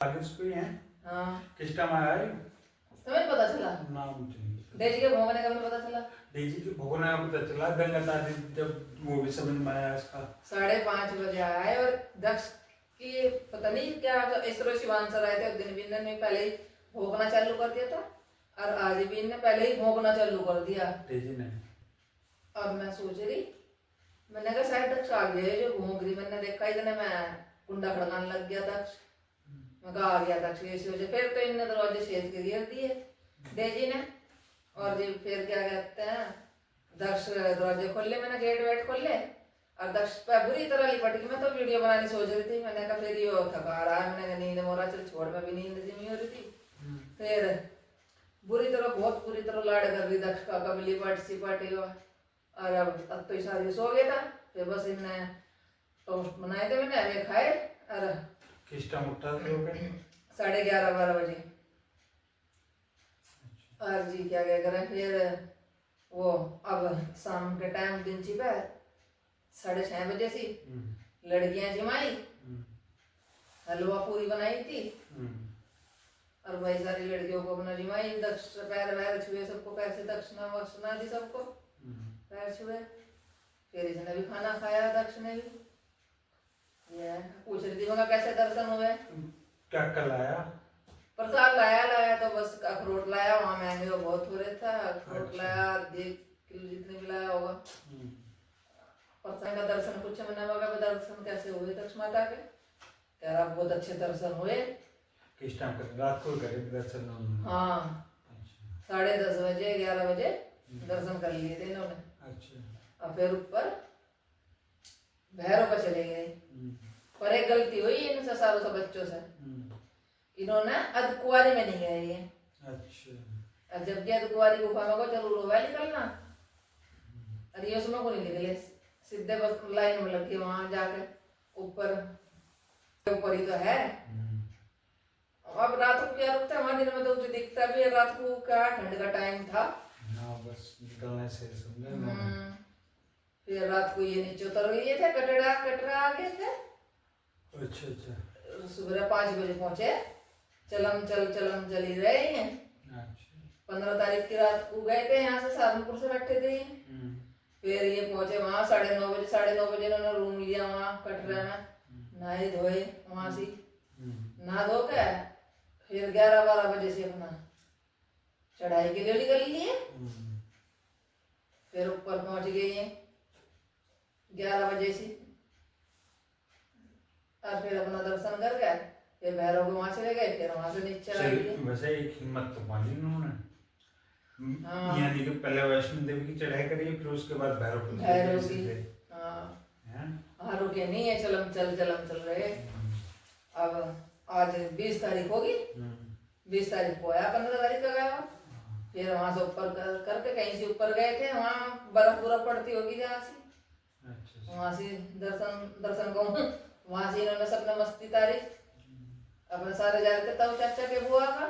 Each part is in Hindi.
आगे उसको ही है। हाँ किस टाइम आया है? तुम्हें पता चला? नाम मुझे नहीं पता। डेजी के भोंकने का भी पता चला? डेजी के भोगने का पता चला, गंगा तारी जब वो भी समझ में आया इसका। 5:30 बजे आया है। और दक्ष की पता नहीं क्या इसरो शिवांसर आए थे उस दिन भी इन्होंने पहले ही भोंकना चालू कर दिया था, और आज भी इन्होंने पहले ही भोंकना चालू कर दिया। डेजी ने। अब मैं सोच रही, मैंने कहा शायद दक्ष आ गया है जो भोंक रही। मैंने देखा इतने मैं कुंडा खड़काने लग गया दक्ष। मैं कहा आ गया दक्ष इसी वजह। फिर तो इनने दरवाजे छेद के घेर दिए डेजी ने। और जी फिर क्या कहते हैं, दक्ष दरवाजे खोले, मैंने गेट वेट खोले और दक्ष पे बुरी तरह लिपट गई। मैं तो वीडियो बनानी सोच रही थी। मैंने कहा फिर ये थका रहा है, मैंने कहा नींद मोरा चल छोड़, मैं भी नींद जिमी हो रही थी। फिर बुरी तरह, बहुत बुरी तरह लाड़ कर रही दक्ष का, कभी लिपट सिपट। और अब तो सारी सो गया था। फिर बस इनने टोस्ट बनाए थे मैंने, वे खाए। और किस टाइम उठा थे लोग? 11:30-12 बजे। और जी क्या क्या करें फिर वो अब शाम के टाइम दिन छिपा 6:30 बजे सी लड़कियां जमाई, हलवा पूरी बनाई थी। और वही सारी लड़कियों को अपना जिमाई, दक्ष पैर वैर छुए सबको, पैसे दक्षिणा वक्षिणा दी सबको, पैर छुए। फिर इसने भी खाना खाया, दक्ष ने भी। ये पूछ रही थी मगर कैसे दर्शन हुए। क्या कल आया? प्रसाद लाया तो बस अखरोट लाया, वहाँ महंगे बहुत हो रहे था। अखरोट अच्छा। लाया 1 किलो जितने भी लाया होगा। प्रसाद का दर्शन पूछे मैंने, मगर दर्शन कैसे हुए दक्ष माता के? कह रहा बहुत अच्छे दर्शन हुए। किस टाइम कर रात को करे दर्शन? हाँ अच्छा। 10:30 बजे 11 बजे दर्शन कर लिए थे इन्होंने। अच्छा। और फिर ऊपर भैरव पर चले गए। पर एक गलती हुई इनसे सारों से बच्चों से, इन्होंने अधकुआरी में नहीं गए ये। अच्छा। और जबकि अधकुआरी गुफा में को चलो लोहा निकलना, और ये उसमें को नहीं निकले, सीधे बस लाइन में लगे वहां जाके ऊपर। ऊपर ही तो है। अब रात को क्या रुकता है वहां, दिन में तो मुझे दिखता भी है। रात को क्या ठंड का टाइम था। हाँ बस निकलने से समझे। फिर रात को ये नीचे उतर गए थे, कटरा आ गए थे। अच्छा अच्छा। सुबह 5 बजे पहुंचे। चलम चली रहे हैं। अच्छा। 15 तारीख की रात को गए थे यहाँ से, सहारनपुर से बैठे थे। फिर ये पहुंचे वहां 9:30 बजे इन्होंने रूम लिया वहाँ कटरा में। नहाए धोए वहां से, नहा धो के फिर 11-12 बजे से अपना चढ़ाई के लिए निकल लिए। फिर ऊपर पहुंच गए हैं 11 बजे से। और फिर अपना दर्शन कर गए, फिर भैरव को वहां चले गए, फिर वहां से नीचे आ गए। वैसे एक हिम्मत तो पाली उन्होंने। हाँ। यानी कि पहले वैष्णो देवी की चढ़ाई करी, फिर उसके बाद भैरव की। हाँ रुके नहीं है, चलम चल रहे। अब आज 20 तारीख होगी। 20 तारीख को आया, 15 तारीख का गया। फिर वहां से ऊपर करके कहीं से ऊपर गए थे, वहाँ बर्फ पड़ती होगी जहाँ से। अच्छा। वहां से दर्शन को वहां से इन्होंने सबने मस्ती तारी। अपने सारे जा रहे थे तब चाचा के बुआ का,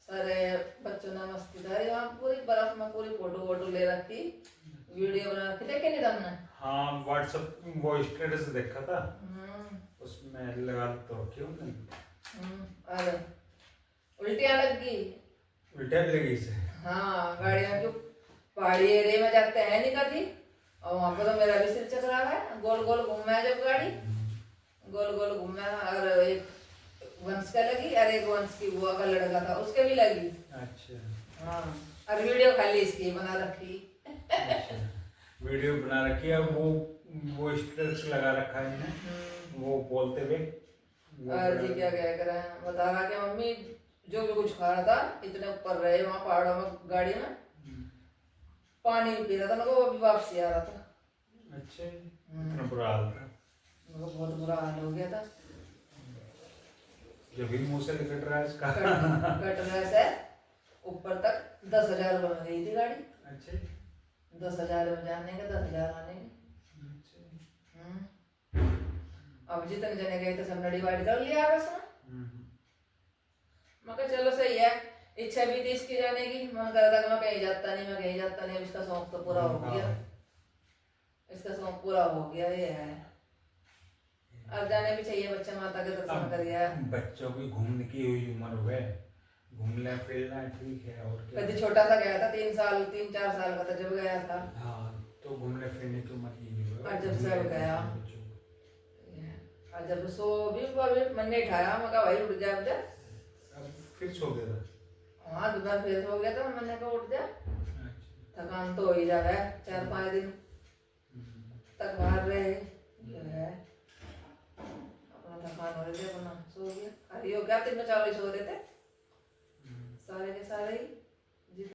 सारे बच्चों ने मस्ती तारी वहाँ पूरी बर्फ में। पूरी फोटो वोटो ले रखी, वीडियो बना रखी, देखे नहीं तुमने? हाँ व्हाट्सएप वो स्टेटस देखा था, उसमें लगा तो क्यों नहीं। अरे उल्टियाँ लग गई। उल्टियाँ लगी से? हाँ गाड़ियाँ जो पहाड़ी एरिया में जाते हैं नहीं कभी, और वहाँ पर तो मेरा भी सिर चकरा है। गोल गोल घूम है जब गाड़ी, गोल गोल घूम है। और एक वंश का लगी, और एक वंश की बुआ का लड़का था उसके भी लगी। अच्छा। हाँ और वीडियो खाली इसकी बना रखी। अच्छा। वीडियो बना रखी है, वो स्टेटस लगा रखा है इन्हें, वो बोलते हुए। और जी क्या कह कर बता रहा कि मम्मी जो भी कुछ खा रहा था, इतने ऊपर रहे वहाँ पहाड़ों में गाड़ी में, पानी पी रहा था ना, वो अभी वापसी आ रहा था। अच्छा इतना बुरा हाल था? बहुत बुरा हाल हो गया था। जब भी मुंह से निकट रहा है इसका। कटरा से ऊपर तक 10,000 बन गई थी गाड़ी। अच्छा। 10,000 जाने के, 10,000 आने के। अब जितने जने गए थे सबने डिवाइड कर लिया आपस में। मैं कहा चलो सही है, इच्छा भी थी इसकी जाने की। मन कर रहा था कि मैं कहीं जाता नहीं। अब इसका शौक तो पूरा हो गया, इसका शौक पूरा हो गया। ये है अब जाने भी चाहिए, बच्चे माता के दर्शन अब करिए। बच्चों की घूमने की हुई उम्र हो गए, घूमना फिरना ठीक है और क्या। कभी छोटा सा गया था, 3 4 साल का था जब गया था। हाँ तो घूमने फिरने की उम्र ही नहीं हुआ। और जब से अब गया, बच्चों को। और जब सो भी मन नहीं उठाया, मैं कहा भाई उठ जा अब जा। अब फिर सो गया था। हाँ दोपहर फिर सो गया था, मैंने कहा उठ जा, अच्छा। थकान तो हो ही जावे, 4 5 दिन तक बाहर रहे जो है, अपना थकान हो रही थी, अपना सो गया। अरे हो क्या 3 4 सो रहे थे सारे के सारे ही।